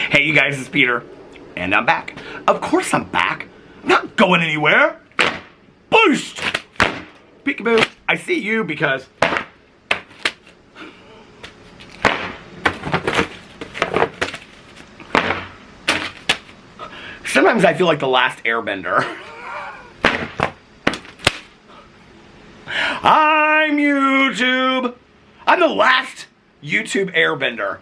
Hey you guys, it's Peter, and I'm back. Of course I'm back. I'm not going anywhere. Boost! Peekaboo, I see you because... sometimes I feel like the last airbender. I'm YouTube. I'm the last YouTube airbender.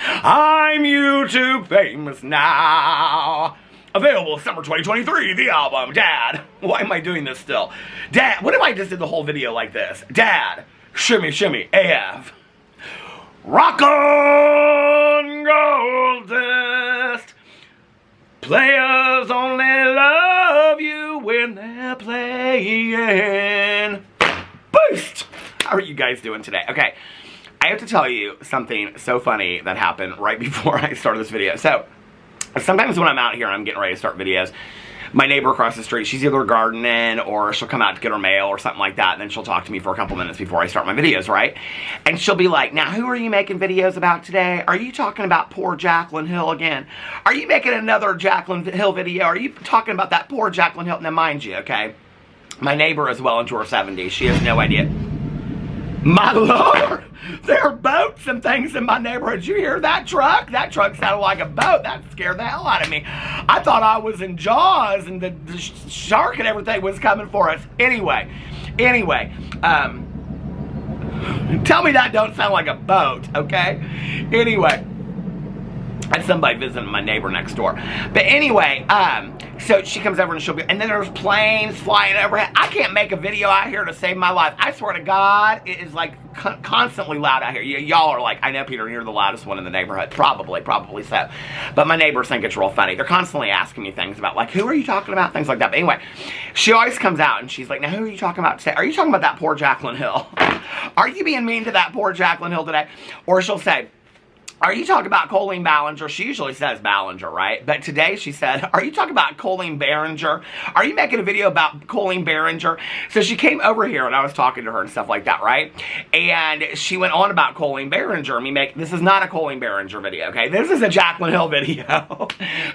I'm YouTube famous now. Available summer 2023, the album. Dad, why am I doing this still? Dad, what if I just did the whole video like this? Dad, shimmy, shimmy, AF. Rock on, gold dust. Players only love you when they're playing. Boost! How are you guys doing today? Okay, I have to tell you something so funny that happened right before I started this video. So, sometimes when I'm out here and I'm getting ready to start videos, my neighbor across the street, she's either gardening or she'll come out to get her mail or something like that, and then she'll talk to me for a couple minutes before I start my videos, right? And she'll be like, now who are you making videos about today? Are you talking about poor Jaclyn Hill again? Are you making another Jaclyn Hill video? Are you talking about that poor Jaclyn Hill? Now mind you, okay, my neighbor is well into her 70s. She has no idea. My Lord, there are boats and things in my neighborhood. Did you hear that truck? That truck sounded like a boat. That scared the hell out of me. I thought I was in Jaws and the shark and everything was coming for us. Anyway, tell me that don't sound like a boat, okay? Anyway, that's somebody visiting my neighbor next door. But anyway, so she comes over and she'll be, and then there's planes flying overhead. I can't make a video out here to save my life. I swear to God, it is like constantly loud out here. Y'all are like, I know, Peter, you're the loudest one in the neighborhood. Probably so. But my neighbors think it's real funny. They're constantly asking me things about, like, who are you talking about? Things like that. But anyway, she always comes out and she's like, now who are you talking about today? Are you talking about that poor Jaclyn Hill? Are you being mean to that poor Jaclyn Hill today? Or she'll say, are you talking about Colleen Ballinger? She usually says Ballinger, right? But today she said, are you talking about Colleen Ballinger? Are you making a video about Colleen Ballinger? So she came over here and I was talking to her and stuff like that, right? And she went on about Colleen Ballinger. This is not a Colleen Ballinger video, okay? This is a Jaclyn Hill video.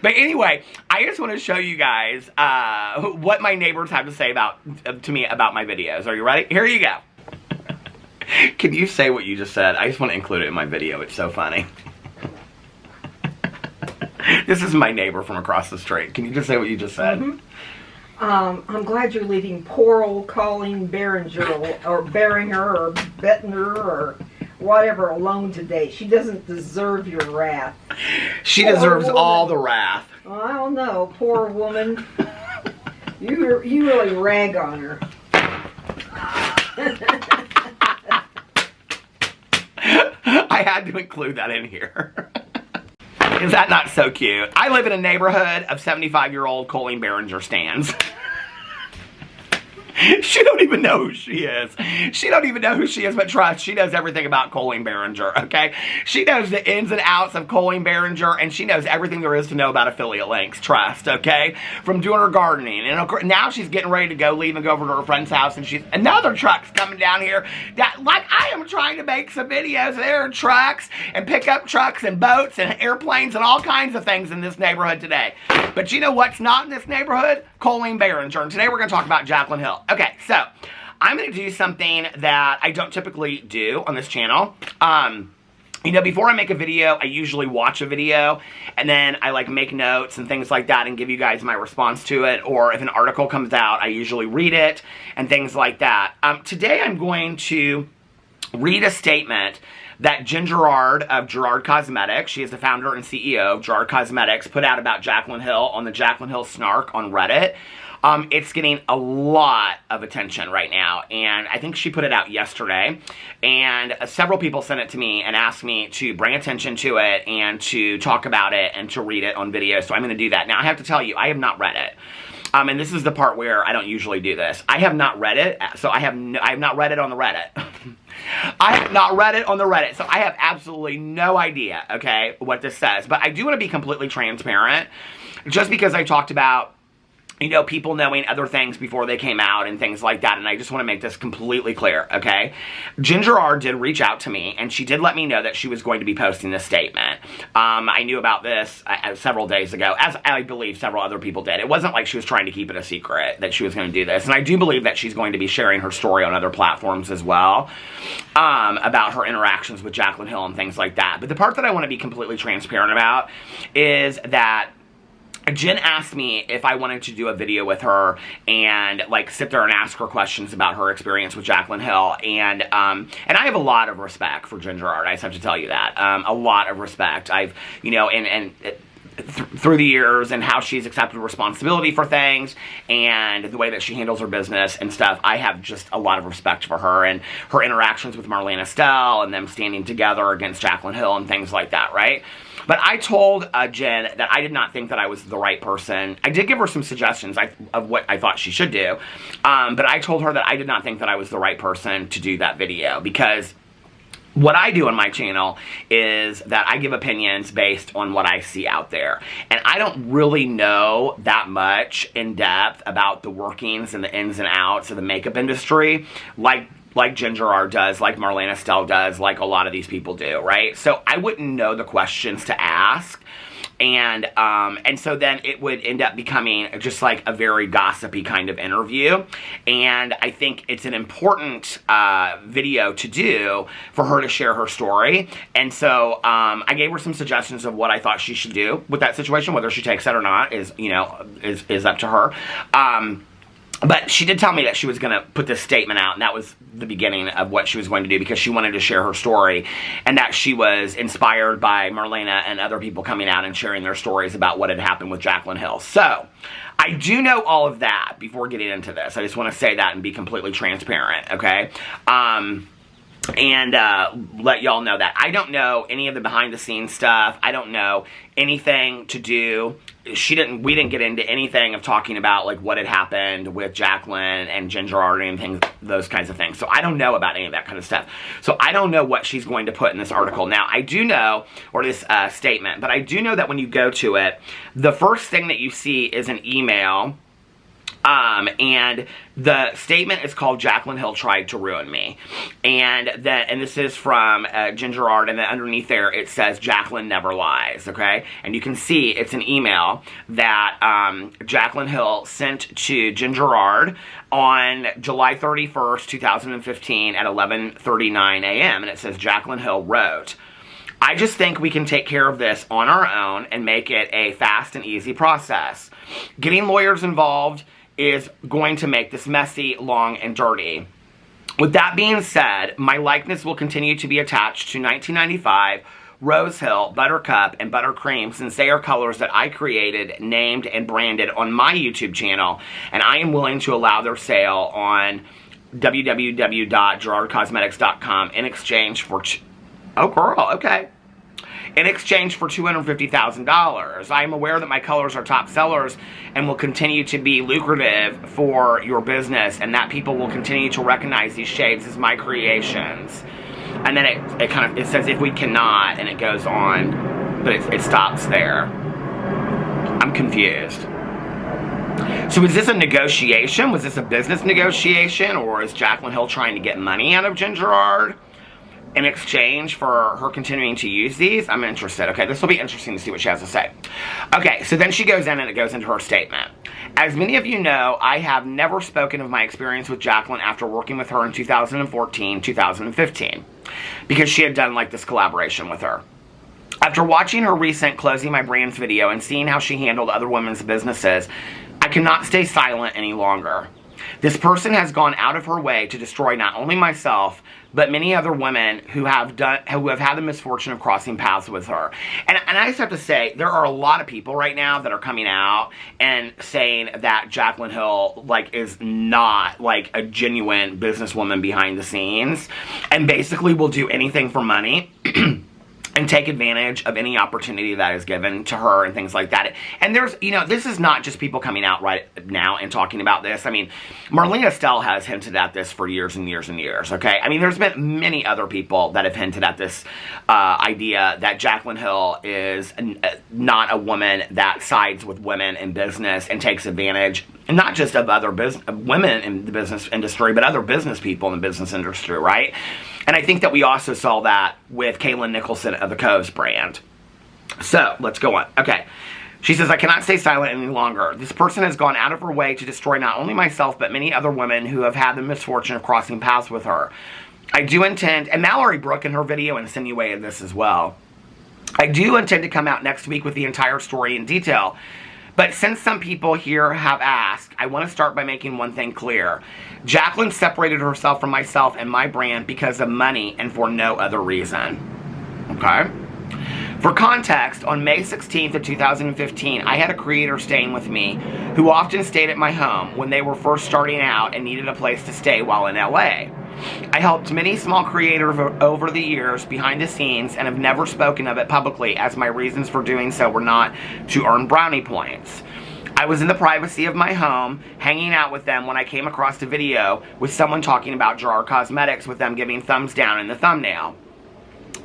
But anyway, I just want to show you guys what my neighbors have to say to me about my videos. Are you ready? Here you go. Can you say what you just said? I just want to include it in my video. It's so funny. This is my neighbor from across the street. Can you just say what you just said? Mm-hmm. I'm glad you're leaving poor old Colleen Ballinger or Beringer or Bettner or whatever alone today. She doesn't deserve your wrath. She deserves all the wrath. Well, I don't know, poor woman. You really rag on her. I had to include that in here. Is that not so cute? I live in a neighborhood of 75-year-old Colleen Ballinger stands. She don't even know who she is. She don't even know who she is, but trust, she knows everything about Colleen Ballinger, okay? She knows the ins and outs of Colleen Ballinger, and she knows everything there is to know about affiliate links, trust, okay? From doing her gardening, and now she's getting ready to leave and go over to her friend's house, and another truck's coming down here. Like, I am trying to make some videos. There are trucks, and pickup trucks, and boats, and airplanes, and all kinds of things in this neighborhood today. But you know what's not in this neighborhood? Colleen Ballinger, and today we're going to talk about Jaclyn Hill. Okay, so I'm going to do something that I don't typically do on this channel. You know, before I make a video, I usually watch a video, and then I make notes and things like that and give you guys my response to it, or if an article comes out, I usually read it and things like that. Today I'm going to read a statement that Jen Gerard of Gerard Cosmetics, she is the founder and CEO of Gerard Cosmetics, put out about Jaclyn Hill on the Jaclyn Hill Snark on Reddit. It's getting a lot of attention right now, and I think she put it out yesterday, and several people sent it to me and asked me to bring attention to it and to talk about it and to read it on video, so I'm going to do that. Now, I have to tell you, I have not read it. And this is the part where I don't usually do this. I have not read it, so I have not read it on the Reddit. I have not read it on the Reddit, so I have absolutely no idea, okay, what this says. But I do want to be completely transparent, just because I talked about, you know, people knowing other things before they came out and things like that, and I just want to make this completely clear, okay? Jen Gerard did reach out to me, and she did let me know that she was going to be posting this statement. I knew about this several days ago, as I believe several other people did. It wasn't like she was trying to keep it a secret that she was going to do this. And I do believe that she's going to be sharing her story on other platforms as well, about her interactions with Jaclyn Hill and things like that. But the part that I want to be completely transparent about is that Jen asked me if I wanted to do a video with her and like sit there and ask her questions about her experience with Jaclyn Hill, and I have a lot of respect for Ginger Art. I just have to tell you that, a lot of respect. I've, you know, through the years and how she's accepted responsibility for things and the way that she handles her business and stuff, I have just a lot of respect for her and her interactions with Marlene Estelle and them standing together against Jaclyn Hill and things like that, right? But I told Jen that I did not think that I was the right person. I did give her some suggestions of what I thought she should do, but I told her that I did not think that I was the right person to do that video, because what I do on my channel is that I give opinions based on what I see out there. And I don't really know that much in depth about the workings and the ins and outs of the makeup industry like Ginger Art does, like Marlene Estelle does, like a lot of these people do, right? So I wouldn't know the questions to ask. And so then it would end up becoming just like a very gossipy kind of interview. And I think it's an important video to do for her to share her story. And so I gave her some suggestions of what I thought she should do with that situation. Whether she takes it or not is, you know, is up to her. But she did tell me that she was going to put this statement out, and that was the beginning of what she was going to do, because she wanted to share her story, and that she was inspired by Marlena and other people coming out and sharing their stories about what had happened with Jaclyn Hill. So, I do know all of that before getting into this. I just want to say that and be completely transparent, okay? And let y'all know that. I don't know any of the behind-the-scenes stuff. I don't know anything to do. We didn't get into anything of talking about, like, what had happened with Jaclyn and Ginger Art and things, those kinds of things. So I don't know about any of that kind of stuff. So I don't know what she's going to put in this article. Now, I do know, or this statement, but I do know that when you go to it, the first thing that you see is an email. And the statement is called "Jaclyn Hill Tried to Ruin Me," and this is from Ginger Art, and then underneath there it says "Jaclyn Never Lies." Okay, and you can see it's an email that Jaclyn Hill sent to Ginger Art on July 31st, 2015 at 11:39 a.m. and it says Jaclyn Hill wrote, "I just think we can take care of this on our own and make it a fast and easy process. Getting lawyers involved is going to make this messy, long, and dirty. With that being said, my likeness will continue to be attached to 1995, Rose Hill, Buttercup, and Buttercream, since they are colors that I created, named, and branded on my YouTube channel, and I am willing to allow their sale on www.gerardcosmetics.com in exchange for... Oh, girl, okay. In exchange for $250,000. I am aware that my colors are top sellers and will continue to be lucrative for your business, and that people will continue to recognize these shades as my creations." And then it says "if we cannot," and it goes on, but it stops there. I'm confused. So is this a negotiation? Was this a business negotiation? Or is Jaclyn Hill trying to get money out of Ginger Art in exchange for her continuing to use these? I'm interested. Okay, this will be interesting to see what she has to say. Okay, so then she goes in and it goes into her statement. "As many of you know, I have never spoken of my experience with Jaclyn after working with her in 2014, 2015, because she had done like this collaboration with her. After watching her recent Closing My Brands video and seeing how she handled other women's businesses, I cannot stay silent any longer. This person has gone out of her way to destroy not only myself, but many other women who have had the misfortune of crossing paths with her." And I just have to say, there are a lot of people right now that are coming out and saying that Jaclyn Hill, like, is not, like, a genuine businesswoman behind the scenes, and basically will do anything for money. And take advantage of any opportunity that is given to her and things like that. And there's, you know, this is not just people coming out right now and talking about this. I mean, Marlene Estelle has hinted at this for years and years and years, okay? I mean, there's been many other people that have hinted at this idea that Jaclyn Hill is not a woman that sides with women in business and takes advantage, not just of other women in the business industry, but other business people in the business industry, right? And I think that we also saw that with Kaylin Nicholson of the Coves brand. So, let's go on. Okay. She says, I cannot stay silent any longer. This person has gone out of her way to destroy not only myself, but many other women who have had the misfortune of crossing paths with her. I do intend, and Mallory Brooke in her video insinuated this as well, I do intend to come out next week with the entire story in detail. But since some people here have asked, I want to start by making one thing clear. Jaclyn separated herself from myself and my brand because of money and for no other reason. Okay? For context, on May 16th of 2015, I had a creator staying with me who often stayed at my home when they were first starting out and needed a place to stay while in LA. I helped many small creators over the years behind the scenes and have never spoken of it publicly, as my reasons for doing so were not to earn brownie points. I was in the privacy of my home, hanging out with them when I came across a video with someone talking about Jar Cosmetics with them giving thumbs down in the thumbnail.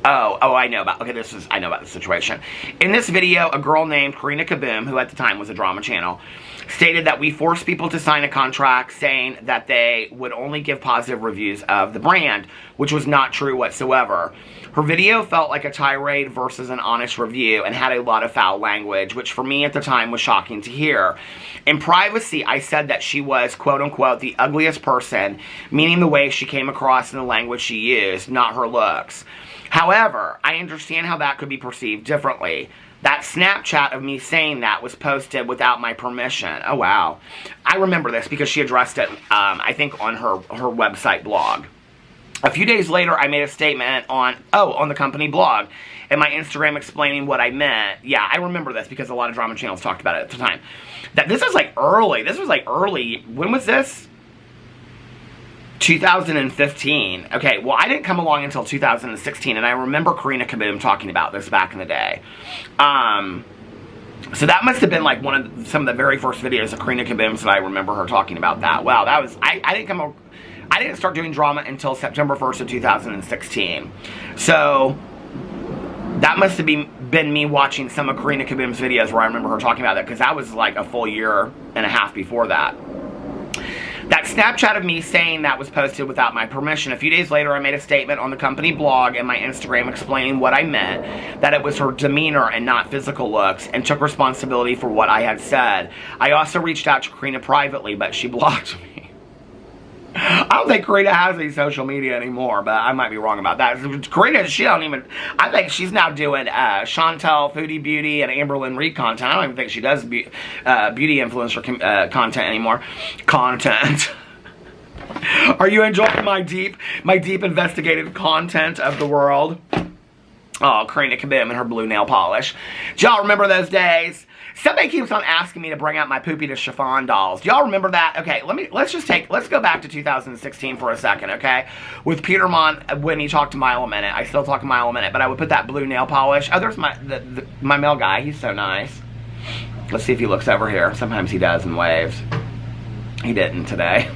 I know about the situation. In this video, a girl named Karina Kaboom, who at the time was a drama channel, stated that we forced people to sign a contract saying that they would only give positive reviews of the brand, which was not true whatsoever. Her video felt like a tirade versus an honest review and had a lot of foul language, which for me at the time was shocking to hear. In privacy, I said that she was, quote-unquote, the ugliest person, meaning the way she came across and the language she used, not her looks. However, I understand how that could be perceived differently. That Snapchat of me saying that was posted without my permission. Oh, wow. I remember this because she addressed it, I think, on her website blog. A few days later, I made a statement on the company blog and my Instagram explaining what I meant. Yeah, I remember this because a lot of drama channels talked about it at the time. That this was like early. This was like early. When was this? 2015. Okay, well, I didn't come along until 2016, and I remember Karina Kaboom talking about this back in the day. So that must have been like some of the very first videos of Karina Kaboom's that I remember her talking about that. Wow, that was, I didn't start doing drama until September 1st of 2016. So that must have been me watching some of Karina Kaboom's videos where I remember her talking about that, because that was like a full year and a half before that. That Snapchat of me saying that was posted without my permission. A few days later, I made a statement on the company blog and my Instagram explaining what I meant, that it was her demeanor and not physical looks, and took responsibility for what I had said. I also reached out to Karina privately, but she blocked me. I don't think Karina has any social media anymore, but I might be wrong about that. Karina, I think she's now doing Chantel, Foodie Beauty, and Amberlynn Reed content. I don't even think she does beauty influencer content anymore. Are you enjoying my deep investigative content of the world? Oh, Karina Kaboom and her blue nail polish. Do y'all remember those days? Somebody keeps on asking me to bring out my Poopy to Chiffon dolls. Do y'all remember that? Okay, let's go back to 2016 for a second, okay? With Peter Monn, when he talked to Mile a Minute. I still talk to Mile a Minute, but I would put that blue nail polish. Oh, there's my male guy. He's so nice. Let's see if he looks over here. Sometimes he does and waves. He didn't today.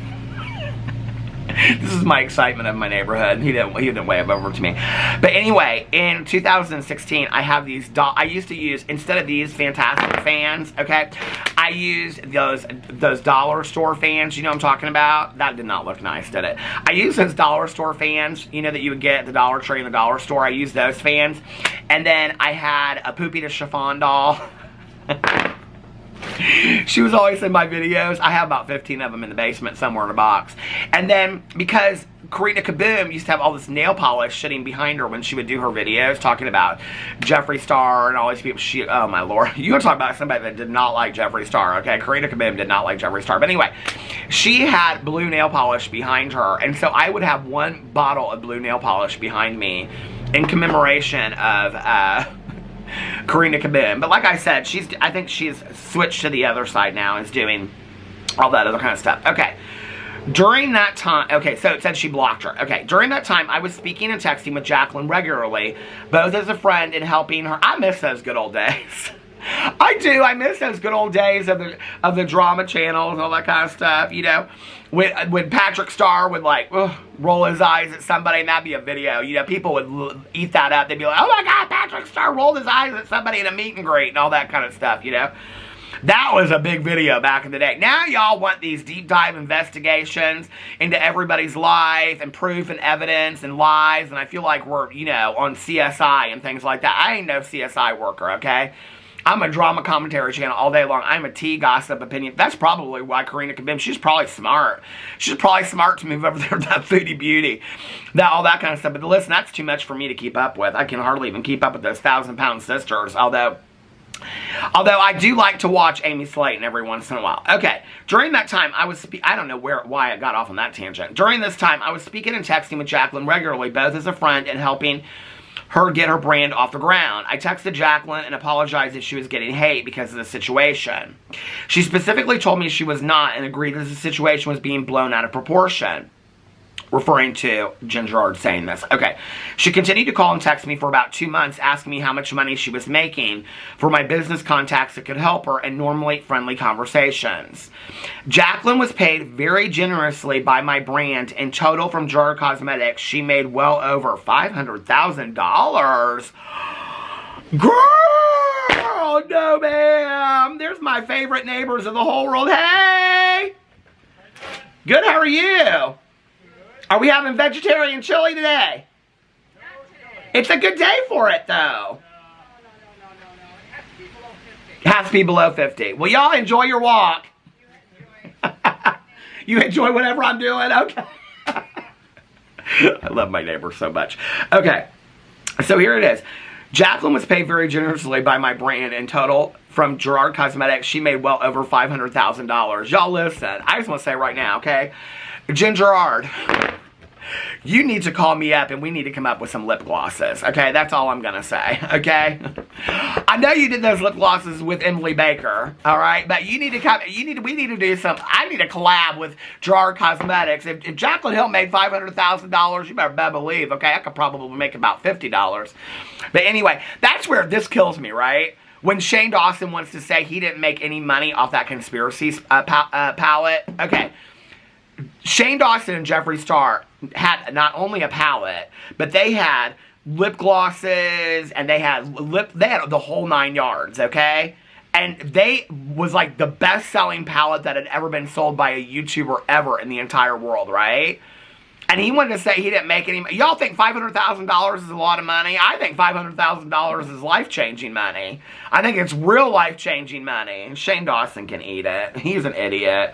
This is my excitement of my neighborhood. He didn't wave over to me. But anyway, in 2016, I have these I used to use, instead of these fantastic fans, okay, I used those dollar store fans, you know what I'm talking about? That did not look nice, did it? I used those dollar store fans, you know, that you would get at the Dollar Tree in the dollar store. I used those fans. And then I had a Poopy to Chiffon doll. She was always in my videos. I have about 15 of them in the basement somewhere in a box. And then, because Karina Kaboom used to have all this nail polish sitting behind her when she would do her videos, talking about Jeffree Star and all these people. Oh my lord. You want to talk about somebody that did not like Jeffree Star, okay? Karina Kaboom did not like Jeffree Star. But anyway, she had blue nail polish behind her. And so I would have one bottle of blue nail polish behind me in commemoration of, Karina Kaboom. But like I said, I think she's switched to the other side now and is doing all that other kind of stuff. Okay. During that time, okay, so it said she blocked her. Okay, during that time, I was speaking and texting with Jaclyn regularly, both as a friend and helping her. I miss those good old days. I do. I miss those good old days of the drama channels and all that kind of stuff, you know. When Patrick Star would, like, roll his eyes at somebody, and that'd be a video. You know, people would eat that up. They'd be like, oh my God, Patrick Star rolled his eyes at somebody in a meet and greet and all that kind of stuff, you know. That was a big video back in the day. Now y'all want these deep dive investigations into everybody's life and proof and evidence and lies, and I feel like we're, you know, on CSI and things like that. I ain't no CSI worker, okay? I'm a drama commentary channel all day long. I'm a tea, gossip, opinion. That's probably why Karina Kabim, she's probably smart. She's probably smart to move over there to that Foodie Beauty. All that kind of stuff. But listen, that's too much for me to keep up with. I can hardly even keep up with those 1,000-pound sisters, although I do like to watch Amy Slayton every once in a while. Okay, during that time, I don't know why I got off on that tangent. During this time, I was speaking and texting with Jaclyn regularly, both as a friend and helping her get her brand off the ground. I texted Jaclyn and apologized if she was getting hate because of the situation. She specifically told me she was not and agreed that the situation was being blown out of proportion. Referring to Jen Gerard saying this. Okay. She continued to call and text me for about 2 months asking me how much money she was making for my business contacts that could help her and normally friendly conversations. Jaclyn was paid very generously by my brand. In total from Gerard Cosmetics, she made well over $500,000. Girl, no ma'am. There's my favorite neighbors in the whole world. Hey! Good, how are you? Are we having vegetarian chili today? It's a good day for it, though. It has to be below 50. Well, y'all enjoy your walk. You enjoy whatever I'm doing? Okay. I love my neighbors so much. Okay. So here it is. Jaclyn was paid very generously by my brand. In total, from Gerard Cosmetics, she made well over $500,000. Y'all listen. I just want to say right now, okay? Jen Gerard, you need to call me up and we need to come up with some lip glosses, okay? That's all I'm gonna say, okay? I know you did those lip glosses with Emily Baker, all right? But you need to come, we need to do some, I need to collab with Gerard Cosmetics. If Jaclyn Hill made $500,000, you better believe, okay? I could probably make about $50. But anyway, that's where this kills me, right? When Shane Dawson wants to say he didn't make any money off that conspiracy palette, okay. Shane Dawson and Jeffree Star had not only a palette, but they had lip glosses and they had the whole 9 yards, okay? And they was like the best-selling palette that had ever been sold by a YouTuber ever in the entire world, right? And he wanted to say he didn't make any money. Y'all think $500,000 is a lot of money? I think $500,000 is life-changing money. I think it's real life-changing money. And Shane Dawson can eat it. He's an idiot.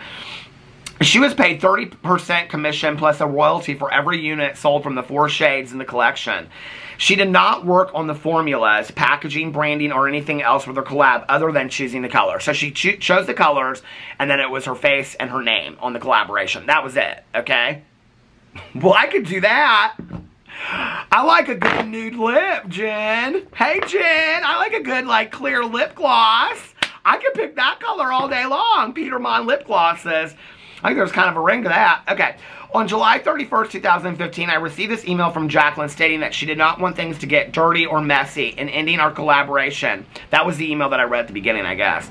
She was paid 30% commission plus a royalty for every unit sold from the 4 shades in the collection. She did not work on the formulas, packaging, branding, or anything else with her collab other than choosing the color. So she chose the colors, and then it was her face and her name on the collaboration. That was it, okay? Well, I could do that. I like a good nude lip, Jen. Hey, Jen, I like a good, like, clear lip gloss. I could pick that color all day long. Peter Monn lip glosses. I think there's kind of a ring to that. Okay. On July 31st, 2015, I received this email from Jaclyn stating that she did not want things to get dirty or messy in ending our collaboration. That was the email that I read at the beginning, I guess.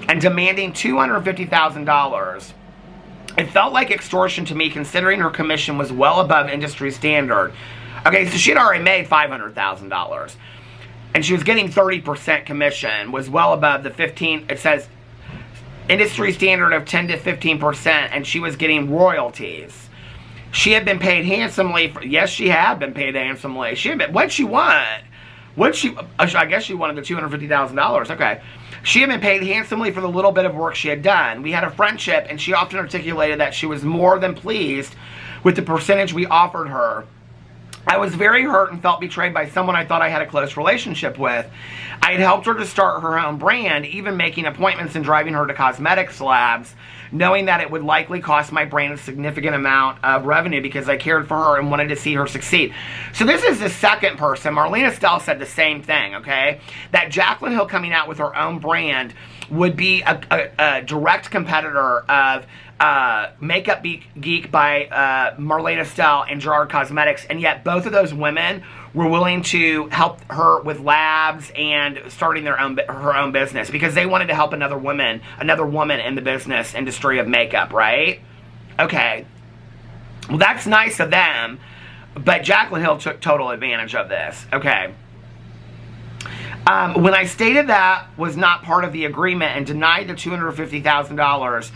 And demanding $250,000. It felt like extortion to me considering her commission was well above industry standard. Okay, so she had already made $500,000. And she was getting 30% commission, was well above the 15, it says, industry standard of 10 to 15%, and she was getting royalties. She had been paid handsomely. Yes, she had been paid handsomely. She had been, what'd she want? I guess she wanted the $250,000. Okay. She had been paid handsomely for the little bit of work she had done. We had a friendship, and she often articulated that she was more than pleased with the percentage we offered her. I was very hurt and felt betrayed by someone I thought I had a close relationship with. I had helped her to start her own brand, even making appointments and driving her to cosmetics labs, knowing that it would likely cost my brand a significant amount of revenue because I cared for her and wanted to see her succeed. So this is the second person. Marlene Estelle said the same thing, okay? That Jaclyn Hill coming out with her own brand would be a direct competitor of Makeup Geek by Marlene Estelle and Gerard Cosmetics, and yet both of those women were willing to help her with labs and starting her own business because they wanted to help another woman in the business industry of makeup, right? Okay. Well, that's nice of them, but Jaclyn Hill took total advantage of this. Okay. When I stated that was not part of the agreement and denied the $250,000,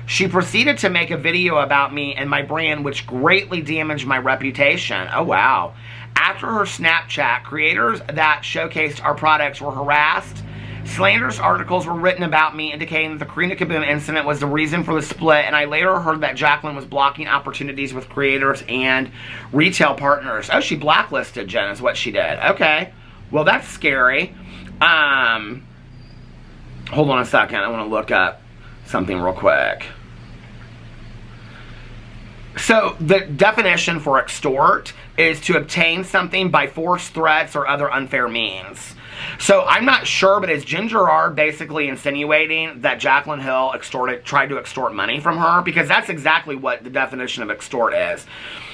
she proceeded to make a video about me and my brand, which greatly damaged my reputation. Oh, wow. After her Snapchat, creators that showcased our products were harassed. Slanderous articles were written about me indicating that the Karina Kaboom incident was the reason for the split, and I later heard that Jaclyn was blocking opportunities with creators and retail partners. Oh, she blacklisted Jen is what she did. Okay. Well, that's scary. Hold on a second. I want to look up something real quick. So, the definition for extort is to obtain something by force, threats, or other unfair means. So, I'm not sure, but is Jen Gerard basically insinuating that Jaclyn Hill tried to extort money from her? Because that's exactly what the definition of extort is.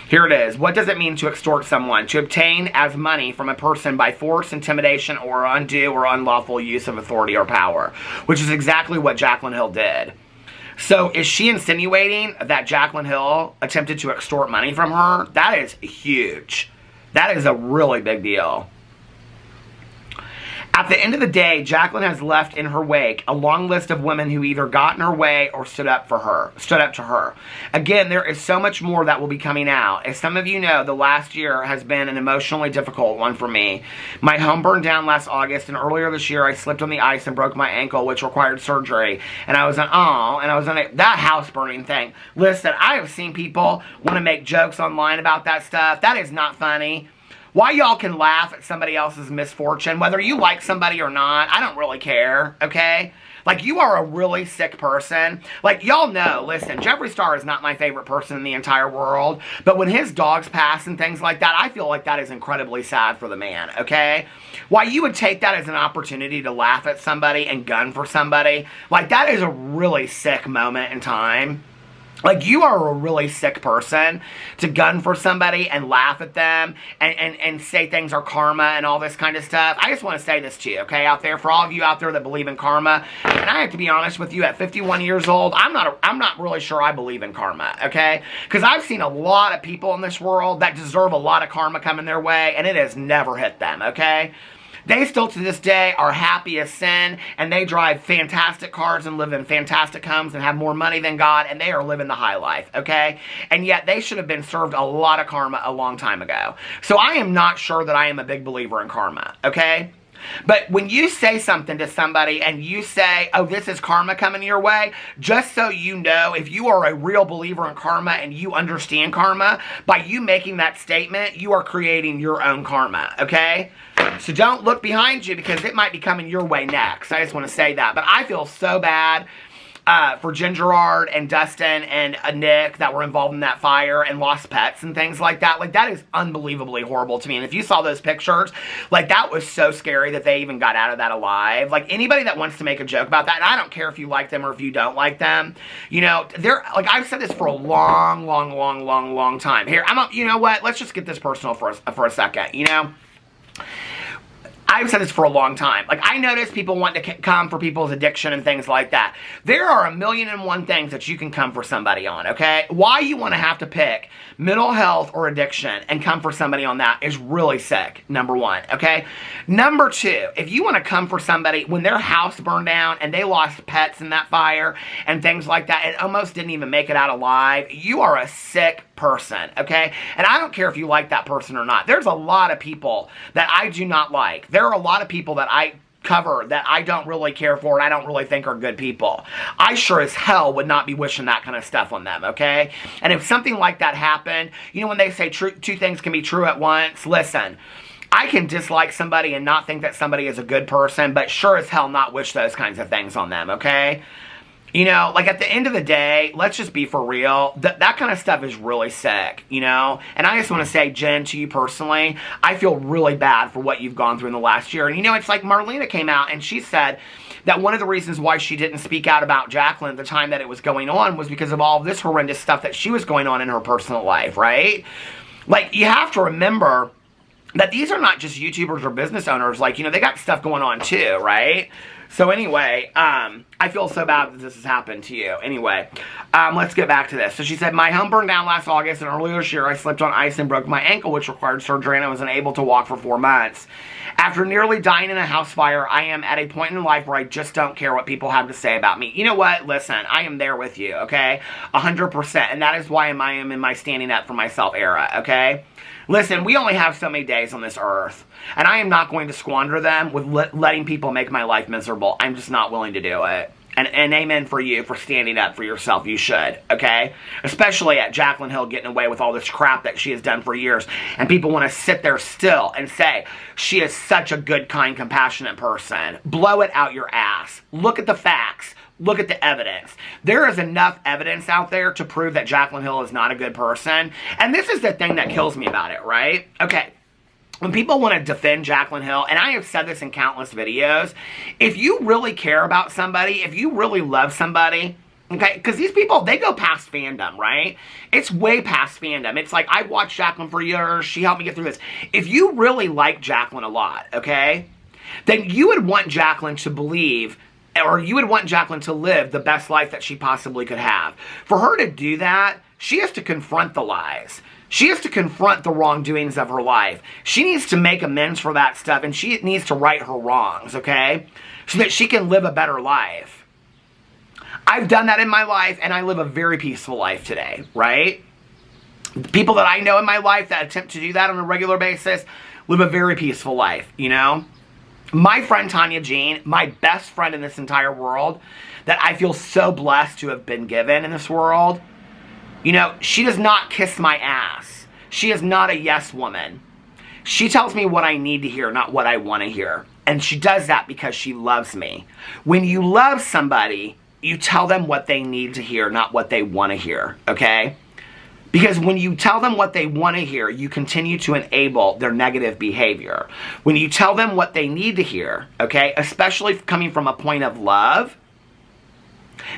Here it is. What does it mean to extort someone? To obtain as money from a person by force, intimidation, or undue or unlawful use of authority or power. Which is exactly what Jaclyn Hill did. So, is she insinuating that Jaclyn Hill attempted to extort money from her? That is huge. That is a really big deal. At the end of the day, Jaclyn has left in her wake a long list of women who either got in her way or stood up to her. Again, there is so much more that will be coming out. As some of you know, the last year has been an emotionally difficult one for me. My home burned down last August, and earlier this year I slipped on the ice and broke my ankle, which required surgery. And I was that house burning thing. Listen, I have seen people want to make jokes online about that stuff. That is not funny. Why y'all can laugh at somebody else's misfortune, whether you like somebody or not, I don't really care, okay? Like, you are a really sick person. Like, y'all know, listen, Jeffree Star is not my favorite person in the entire world, but when his dogs pass and things like that, I feel like that is incredibly sad for the man, okay? Why you would take that as an opportunity to laugh at somebody and gun for somebody, like, that is a really sick moment in time. Like, you are a really sick person to gun for somebody and laugh at them and say things are karma and all this kind of stuff. I just want to say this to you, okay, out there, for all of you out there that believe in karma. And I have to be honest with you, at 51 years old, I'm not really sure I believe in karma, okay? Because I've seen a lot of people in this world that deserve a lot of karma coming their way, and it has never hit them, okay? They still, to this day, are happy as sin, and they drive fantastic cars and live in fantastic homes and have more money than God, and they are living the high life, okay? And yet, they should have been served a lot of karma a long time ago. So I am not sure that I am a big believer in karma, okay? But when you say something to somebody and you say, oh, this is karma coming your way, just so you know, if you are a real believer in karma and you understand karma, by you making that statement, you are creating your own karma, okay? So don't look behind you because it might be coming your way next. I just want to say that. But I feel so bad for Jen Gerard and Dustin and Nick that were involved in that fire and lost pets and things like that. Like, that is unbelievably horrible to me. And if you saw those pictures, like, that was so scary that they even got out of that alive. Like, anybody that wants to make a joke about that, and I don't care if you like them or if you don't like them, you know, they're, like, I've said this for a long time. Here, you know what? Let's just get this personal for a second, you know? I've said this for a long time. Like, I notice people want to come for people's addiction and things like that. There are 1,000,001 things that you can come for somebody on, okay? Why you want to have to pick mental health or addiction and come for somebody on that is really sick, number one, okay? Number two, if you want to come for somebody when their house burned down and they lost pets in that fire and things like that and almost didn't even make it out alive, you are a sick person, okay? And I don't care if you like that person or not. There's a lot of people that I do not like. There are a lot of people that I cover that I don't really care for and I don't really think are good people. I sure as hell would not be wishing that kind of stuff on them, okay? And if something like that happened, you know when they say two things can be true at once? Listen, I can dislike somebody and not think that somebody is a good person, but sure as hell not wish those kinds of things on them, okay? You know, like, at the end of the day, let's just be for real. That kind of stuff is really sick, you know? And I just want to say, Jen, to you personally, I feel really bad for what you've gone through in the last year. And, you know, it's like Marlena came out and she said that one of the reasons why she didn't speak out about Jaclyn at the time that it was going on was because of all this horrendous stuff that she was going on in her personal life, right? Like, you have to remember that these are not just YouTubers or business owners. Like, you know, they got stuff going on too, right? So anyway, I feel so bad that this has happened to you. Anyway, let's get back to this. So she said, my home burned down last August, and earlier this year I slipped on ice and broke my ankle, which required surgery, and I was unable to walk for 4 months. After nearly dying in a house fire, I am at a point in life where I just don't care what people have to say about me. You know what? Listen, I am there with you, okay? 100%. And that is why I am in my standing up for myself era, okay? Listen, we only have so many days on this earth. And I am not going to squander them with letting people make my life miserable. I'm just not willing to do it. And amen for you for standing up for yourself. You should, okay? Especially at Jaclyn Hill getting away with all this crap that she has done for years. And people want to sit there still and say, she is such a good, kind, compassionate person. Blow it out your ass. Look at the facts. Look at the evidence. There is enough evidence out there to prove that Jaclyn Hill is not a good person. And this is the thing that kills me about it, right? Okay. When people want to defend Jaclyn Hill, and I have said this in countless videos, if you really care about somebody, if you really love somebody, okay, because these people, they go past fandom, right? It's way past fandom. It's like, I've watched Jaclyn for years, she helped me get through this. If you really like Jaclyn a lot, okay, then you would want Jaclyn to believe, or you would want Jaclyn to live the best life that she possibly could have. For her to do that, she has to confront the lies. She has to confront the wrongdoings of her life. She needs to make amends for that stuff, and she needs to right her wrongs, okay? So that she can live a better life. I've done that in my life, and I live a very peaceful life today, right? The people that I know in my life that attempt to do that on a regular basis live a very peaceful life, you know? My friend Tanya Jean, my best friend in this entire world, that I feel so blessed to have been given in this world, you know, she does not kiss my ass. She is not a yes woman. She tells me what I need to hear, not what I want to hear. And she does that because she loves me. When you love somebody, you tell them what they need to hear, not what they want to hear, okay? Because when you tell them what they want to hear, you continue to enable their negative behavior. When you tell them what they need to hear, okay, especially coming from a point of love,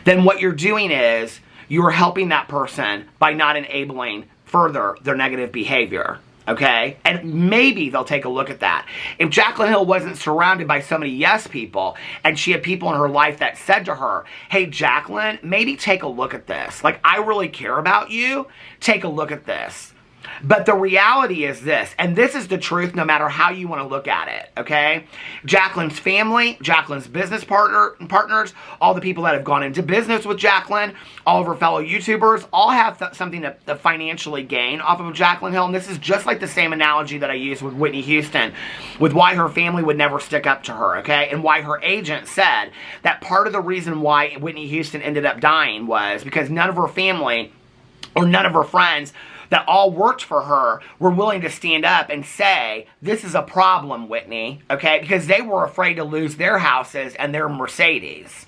then what you're doing is, you are helping that person by not enabling further their negative behavior, okay? And maybe they'll take a look at that. If Jaclyn Hill wasn't surrounded by so many yes people, and she had people in her life that said to her, hey, Jaclyn, maybe take a look at this. Like, I really care about you. Take a look at this. But the reality is this, and this is the truth no matter how you want to look at it, okay? Jaclyn's family, Jaclyn's business partners, all the people that have gone into business with Jaclyn, all of her fellow YouTubers, all have something to financially gain off of Jaclyn Hill. And this is just like the same analogy that I used with Whitney Houston, with why her family would never stick up to her, okay? And why her agent said that part of the reason why Whitney Houston ended up dying was because none of her family or none of her friends that all worked for her were willing to stand up and say, this is a problem, Whitney, okay? Because they were afraid to lose their houses and their Mercedes.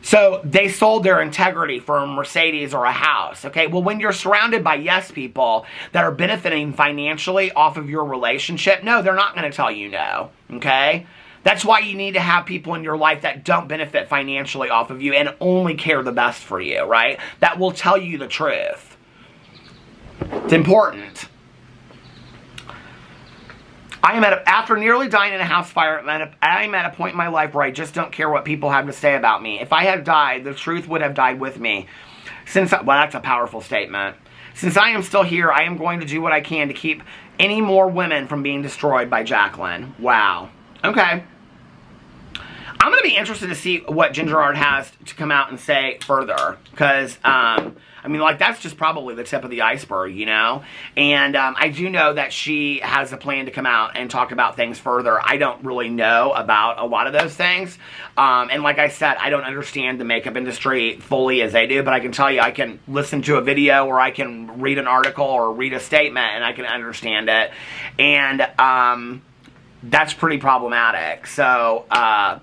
So they sold their integrity for a Mercedes or a house, okay? Well, when you're surrounded by yes people that are benefiting financially off of your relationship, no, they're not going to tell you no, okay? That's why you need to have people in your life that don't benefit financially off of you and only care the best for you, right? That will tell you the truth. It's important. After nearly dying in a house fire, I'm at a point in my life where I just don't care what people have to say about me. If I had died, the truth would have died with me. Well, that's a powerful statement. Since I am still here, I am going to do what I can to keep any more women from being destroyed by Jaclyn. Wow. Okay. I'm going to be interested to see what Ginger Art has to come out and say further. Because, I mean, like, that's just probably the tip of the iceberg, you know? And I do know that she has a plan to come out and talk about things further. I don't really know about a lot of those things. And like I said, I don't understand the makeup industry fully as they do. But I can tell you, I can listen to a video or I can read an article or read a statement and I can understand it. And, that's pretty problematic. So,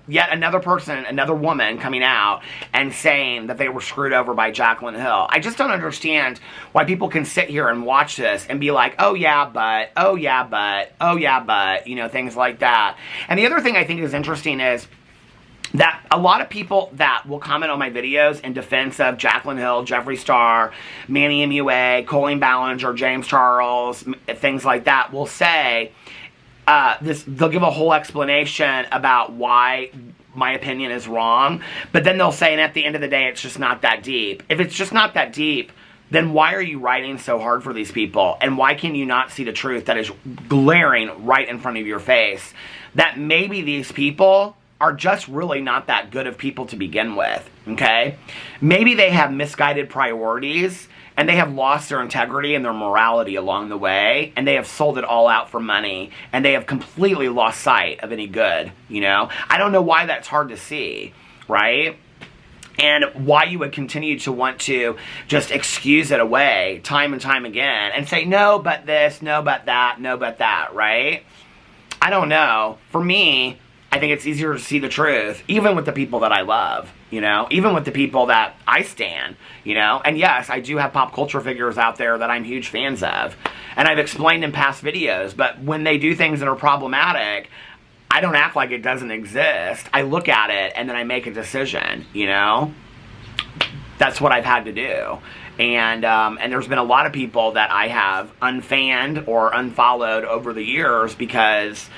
yet another person, another woman coming out and saying that they were screwed over by Jaclyn Hill. I just don't understand why people can sit here and watch this and be like, oh yeah, but, oh yeah, but, oh yeah, but, you know, things like that. And the other thing I think is interesting is that a lot of people that will comment on my videos in defense of Jaclyn Hill, Jeffree Star, Manny MUA, Colleen Ballinger, James Charles, things like that will say, they'll give a whole explanation about why my opinion is wrong, but then they'll say, and at the end of the day, it's just not that deep. If it's just not that deep, then why are you writing so hard for these people? And why can you not see the truth that is glaring right in front of your face? That maybe these people are just really not that good of people to begin with, okay? Maybe they have misguided priorities, and they have lost their integrity and their morality along the way, and they have sold it all out for money, and they have completely lost sight of any good, you know? I don't know why that's hard to see, right? And why you would continue to want to just excuse it away time and time again and say, no, but this, no, but that, no, but that, right? I don't know. For me, I think it's easier to see the truth, even with the people that I love, you know, even with the people that I stan, you know. And yes, I do have pop culture figures out there that I'm huge fans of. And I've explained in past videos, but when they do things that are problematic, I don't act like it doesn't exist. I look at it and then I make a decision, you know. That's what I've had to do. And there's been a lot of people that I have unfanned or unfollowed over the years because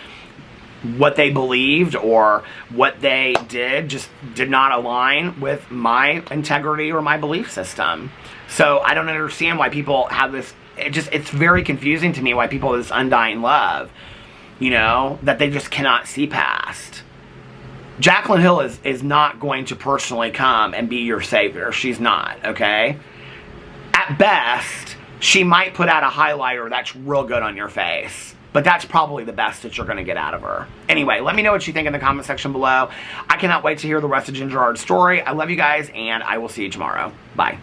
what they believed or what they did just did not align with my integrity or my belief system. So I don't understand why people have this, it's very confusing to me why people have this undying love, you know, that they just cannot see past. Jaclyn Hill is not going to personally come and be your savior. She's not, okay? At best, she might put out a highlighter that's real good on your face. But that's probably the best that you're going to get out of her. Anyway, let me know what you think in the comment section below. I cannot wait to hear the rest of Ginger Ard's story. I love you guys, and I will see you tomorrow. Bye.